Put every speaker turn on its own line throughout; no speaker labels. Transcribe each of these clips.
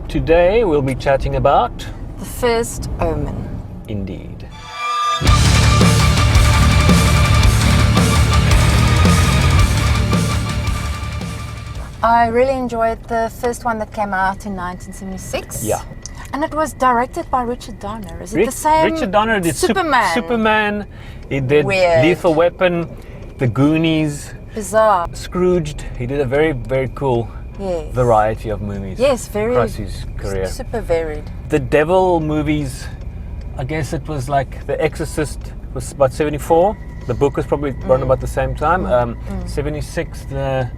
Today we'll be chatting about...
the first Omen.
Indeed.
I really enjoyed the first one that came out in 1976.
Yeah.
And it was directed by Richard Donner. Is it the same?
Richard Donner did
Superman.
Superman. He did
Weird.
Lethal Weapon, The Goonies,
Bizarre.
Scrooged. He did a very, very cool
Yes.
variety of movies.
Yes, very
across his career.
super varied.
The Devil movies, I guess it was like The Exorcist was about 74. The book was probably run about the same time. 76, the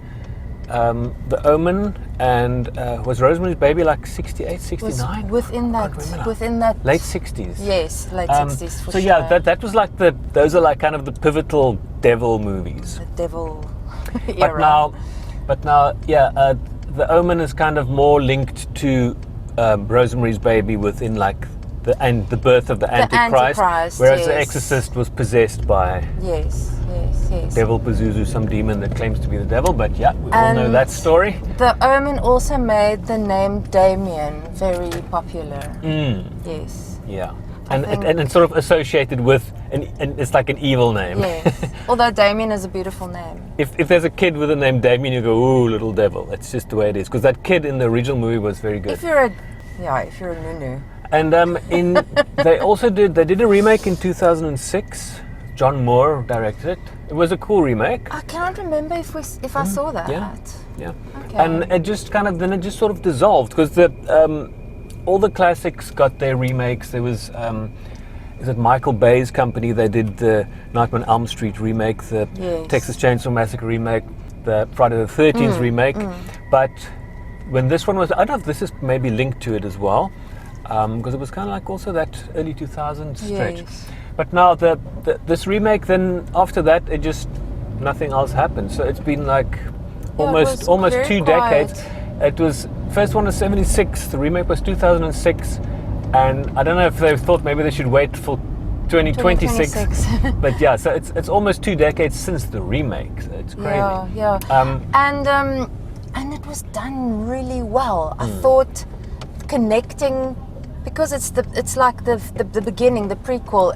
Omen, and was Rosemary's Baby like 68, 69?
Within that.
Late 60s.
Yes, late 60s for
so
sure.
yeah, that was like those are like kind of the pivotal Devil movies.
The Devil era.
But now, the Omen is kind of more linked to Rosemary's Baby within like the birth of the Antichrist, whereas The Exorcist was possessed by
yes.
Devil Pazuzu, some demon that claims to be the devil. But yeah, we all know that story.
The Omen also made the name Damien very popular. Yes.
Yeah. And sort of associated with, and it's like an evil name.
Yes. Although Damien is a beautiful name.
If there's a kid with the name Damien, you go, ooh, little devil. It's just the way it is. Because that kid in the original movie was very good.
If you're a nunu.
And they did a remake in 2006. John Moore directed it. It was a cool remake.
I can't remember if I saw that.
Yeah.
Okay.
And it just sort of dissolved because all the classics got their remakes. There was, is it Michael Bay's company? They did the Nightmare on Elm Street remake, the Texas Chainsaw Massacre remake, the Friday the 13th remake. But when this one was, I don't know if this is maybe linked to it as well, because it was kind of like also that early 2000s stretch.
Yes.
But now this remake, then after that, it just nothing else happened. So it's been like almost 2 decades. It was first one was 76, the remake was 2006, and I don't know if they thought maybe they should wait for 2026. But yeah, so it's almost 2 decades since the remake. So it's crazy.
Yeah. And it was done really well. I thought connecting, because it's like the beginning, the prequel.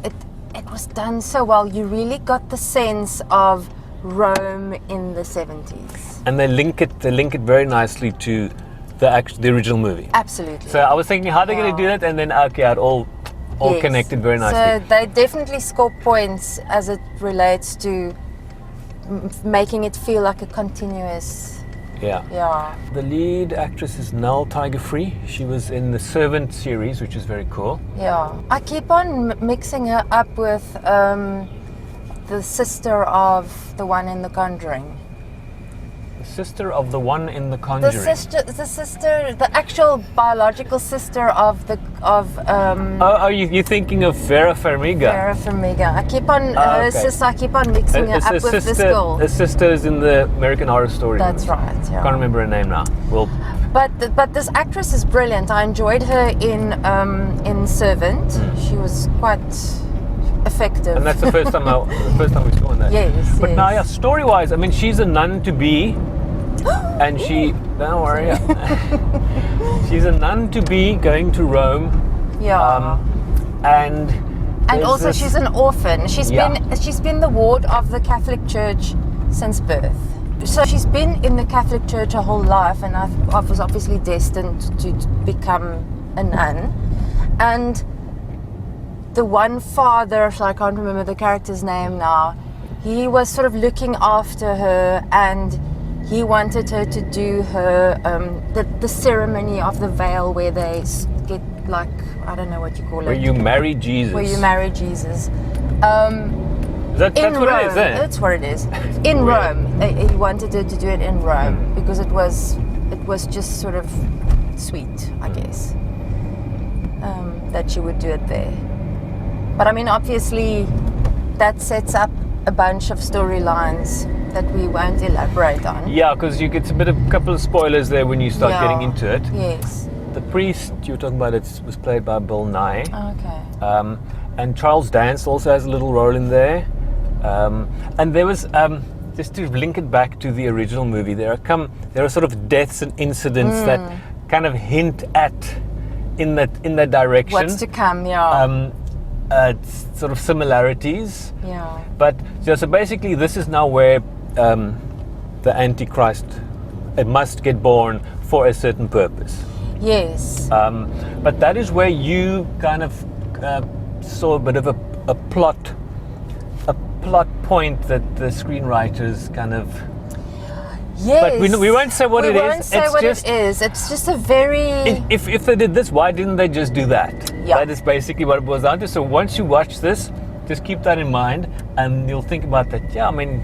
It was done so well. You really got the sense of Rome in the 70s. And
they link it very nicely to the original movie.
Absolutely.
So I was thinking, how are they going to do that? And then it all connected very nicely.
So they definitely score points as it relates to making it feel like a continuous. Yeah. The lead actress is Nell Tiger-Free. She was in the Servant series, which is very cool. Yeah. I keep on mixing her up with the sister of the one in The Conjuring.
Sister of the one in The Conjuring.
The actual biological sister of
you're thinking of Vera Farmiga.
Vera Farmiga. I keep on mixing her up with this girl.
The sister is in the American Horror Story.
That's right. Yeah.
Can't remember her name now.
But this actress is brilliant. I enjoyed her in Servant. She was quite effective.
And that's the first time we saw that.
Yes.
But now, story-wise, I mean, she's a nun to be. And don't worry. She's a nun to be going to Rome.
Yeah.
And
also she's an orphan. She's been the ward of the Catholic Church since birth. So she's been in the Catholic Church her whole life, and I was obviously destined to become a nun. And the one father, so I can't remember the character's name now, he was sort of looking after her, and he wanted her to do her the ceremony of the veil, where they get, like, I don't know what you call it.
Where you marry Jesus. That's what it is, eh?
That's what it is. In Rome. He wanted her to do it in Rome because it was just sort of sweet, I guess, that she would do it there. But I mean, obviously, that sets up a bunch of storylines that we won't elaborate on.
Yeah, because you get a couple of spoilers there when you start getting into it.
Yes.
The priest you were talking about, was played by Bill Nighy.
Okay.
And Charles Dance also has a little role in there. And there was, just to link it back to the original movie, there are sort of deaths and incidents that kind of hint at in that direction.
What's to come? Yeah.
Sort of similarities.
Yeah.
But so basically, this is now where the Antichrist, it must get born for a certain purpose.
Yes.
But that is where you kind of saw a bit of a plot point that the screenwriters kind of.
Yes.
But we won't say what it is.
We won't say what it is. It's just a very.
If they did this, why didn't they just do that?
Yeah.
That is basically what it boils down to. So once you watch this, just keep that in mind, and you'll think about that. Yeah, I mean,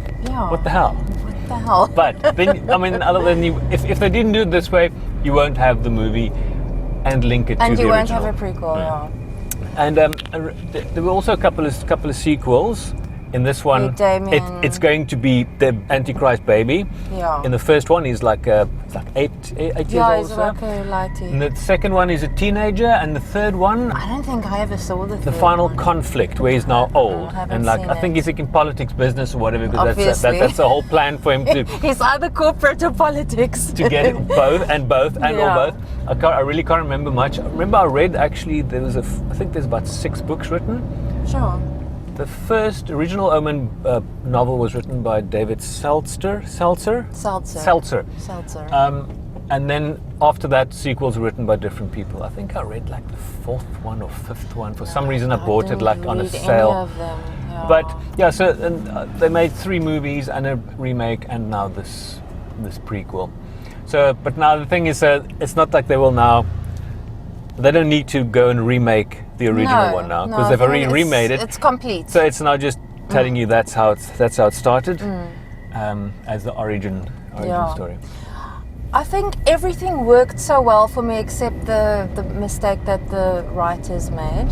what the hell?
What the hell?
But then, I mean, other than if they didn't do it this way, you won't have the movie and link it to the original.
And you won't have a prequel. Yeah.
And there were also a couple of sequels. In this one, it's going to be the Antichrist baby.
Yeah.
In the first one, he's like 8 years old.
Yeah, he's like a lighty.
And the second one is a teenager, and the third one,
I don't think I ever saw the third
final
one.
conflict, where he's now old, and like I think he's like in politics, business, or whatever. Because that's the whole plan for him to.
He's either corporate or politics.
To get both or both. I really can't remember much. I remember I read actually I think there's about 6 books written.
Sure.
The first original Omen novel was written by David Seltzer. And then after that, sequels were written by different people. I think I read like the 4th one or 5th one. For some reason, I bought it like on a sale.
Any of them. Yeah.
But yeah, so they made 3 movies and a remake, and now this prequel. So, but now the thing is, it's not like they will now. They don't need to go and remake the original one now, because they've already remade it.
It's complete.
So it's now just telling you that's how it started, as the origin story.
I think everything worked so well for me, except the mistake that the writers made.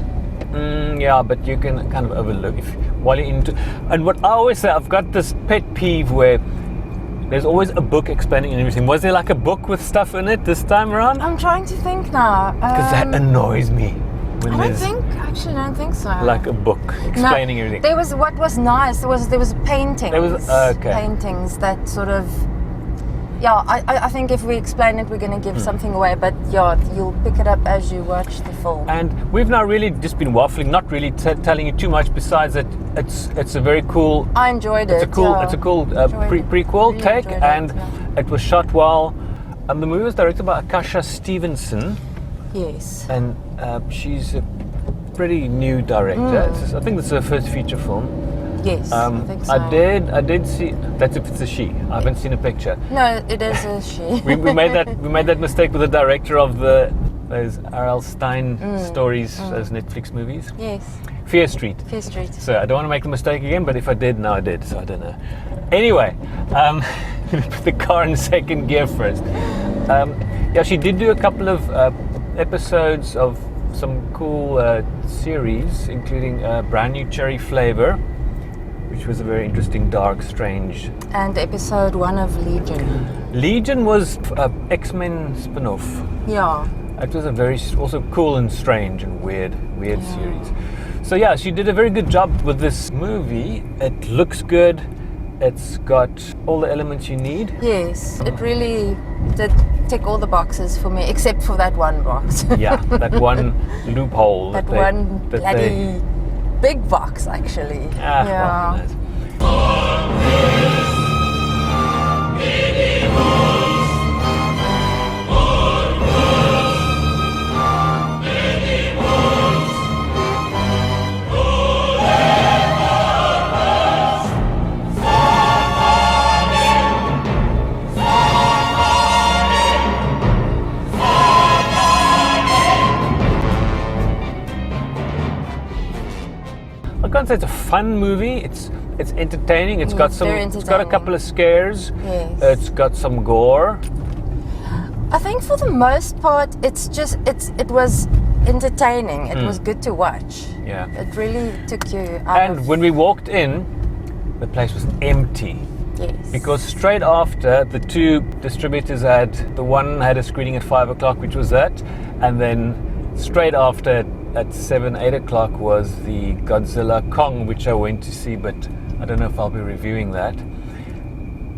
Yeah, but you can kind of overlook while you're into. And what I always say, I've got this pet peeve where there's always a book explaining everything. Was there like a book with stuff in it this time around?
I'm trying to think now.
Because that annoys me.
I don't think so.
Like a book explaining everything.
There was what was nice. There was paintings.
There was
paintings that sort of. Yeah, I think if we explain it, we're going to give something away. But yeah, you'll pick it up as you watch the film.
And we've now really just been waffling, not really telling you too much. Besides that, it's a very cool.
I enjoyed it.
It's a cool prequel
really
take, and it was shot well. The movie was directed by Arkasha Stevenson.
Yes.
And she's a pretty new director. I think this is her first feature film.
Yes, I think so.
I did see. That's if it's a she. I haven't seen a picture.
No, it is a she.
we made that mistake with the director of those R.L. Stein stories, those Netflix movies.
Yes.
Fear Street. So I don't want to make the mistake again, but if I did, now I did. So I don't know. Anyway, put the car in second gear first. Yeah, she did do a couple of episodes of some cool series, including Brand New Cherry Flavor, which was a very interesting, dark, strange.
And episode 1 of Legion.
Legion was X-Men spin-off.
Yeah.
It was a very also cool and strange and weird series. So yeah, she did a very good job with this movie. It looks good. It's got all the elements you need.
Yes, it really did tick all the boxes for me, except for that one box.
Yeah, that one loophole.
That one bloody big box, actually.
Yeah. I can't say it's a fun movie. It's entertaining. It's got a couple of scares.
Yes.
It's got some gore.
I think for the most part, it was entertaining. It was good to watch.
Yeah.
It really took you out.
And when we walked in, the place was empty.
Yes.
Because straight after, the 2 distributors the one had a screening at 5 o'clock, which was that, and then straight after at 7, 8 o'clock was the Godzilla Kong, which I went to see, but I don't know if I'll be reviewing that.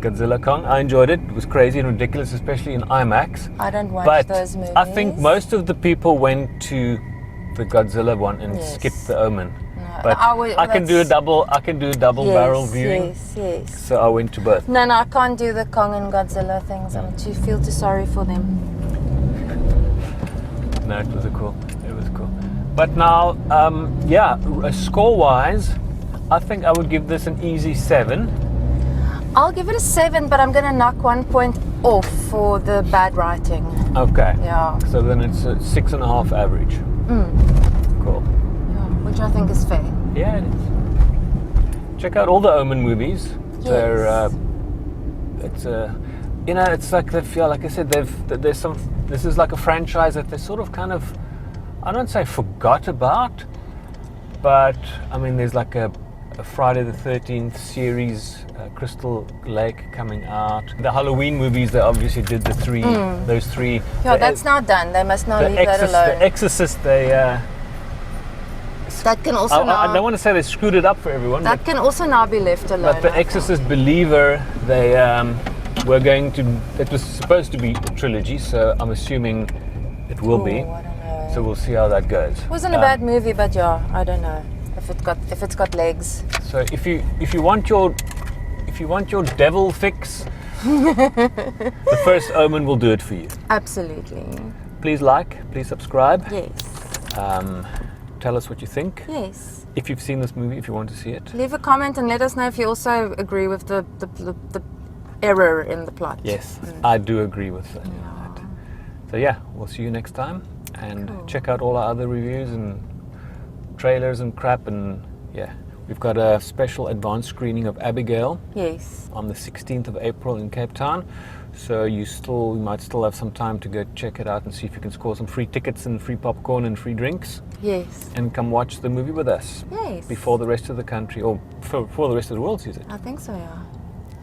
Godzilla Kong. I enjoyed it. It was crazy and ridiculous, especially in IMAX.
I don't watch
But
those movies.
I think most of the people went to the Godzilla one and
Yes.
skipped the Omen.
No,
But I can do a
that's-
double barrel viewing.
Yes.
So I went to both.
No, I can't do the Kong and Godzilla things. I feel too sorry for them.
No, it was cool. It was cool. But now, score-wise, I think I would give this an easy 7.
I'll give it a 7, but I'm going to knock 1 point off for the bad writing.
Okay.
Yeah.
So then it's a 6.5 average. Cool.
Yeah, which I think is fair.
Yeah, it is. Check out all the Omen movies.
Yes.
They're, it's like they feel, like I said, there's some. This is like a franchise that they sort of kind of, I don't say forgot about, but I mean, there's like a Friday the 13th series, Crystal Lake coming out. The Halloween movies, they obviously did those three.
Yeah, that's now done. They must now leave that alone.
The Exorcist, they.
That can also now.
I don't want to say they screwed it up for everyone.
That can also now be left alone.
But the Exorcist Believer, they were going to. It was supposed to be a trilogy, so I'm assuming it will be.
I don't know.
So we'll see how that goes.
Wasn't a bad movie, but yeah, I don't know if it's got legs.
So if you want your devil fix, the first Omen will do it for you.
Absolutely.
Please please subscribe.
Yes.
Tell us what you think.
Yes.
If you've seen this movie, if you want to see it.
Leave a comment and let us know if you also agree with the error in the plot.
Yes, I do agree with that. So yeah, we'll see you next time, and check out all our other reviews and trailers and crap, and yeah, we've got a special advanced screening of Abigail.
Yes.
On the 16th of April in Cape Town. So you might still have some time to go check it out and see if you can score some free tickets and free popcorn and free drinks.
Yes.
And come watch the movie with us.
Yes.
Before the rest of the country, or before the rest of the world sees it.
I think so, yeah.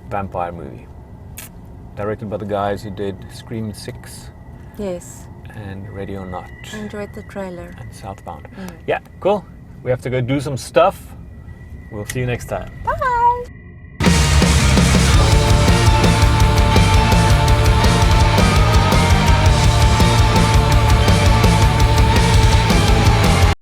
Vampire movie. Directed by the guys who did Scream 6.
Yes.
And Ready or Not.
I enjoyed the trailer.
And Southbound. Yeah, cool. We have to go do some stuff. We'll see you next time.
Bye.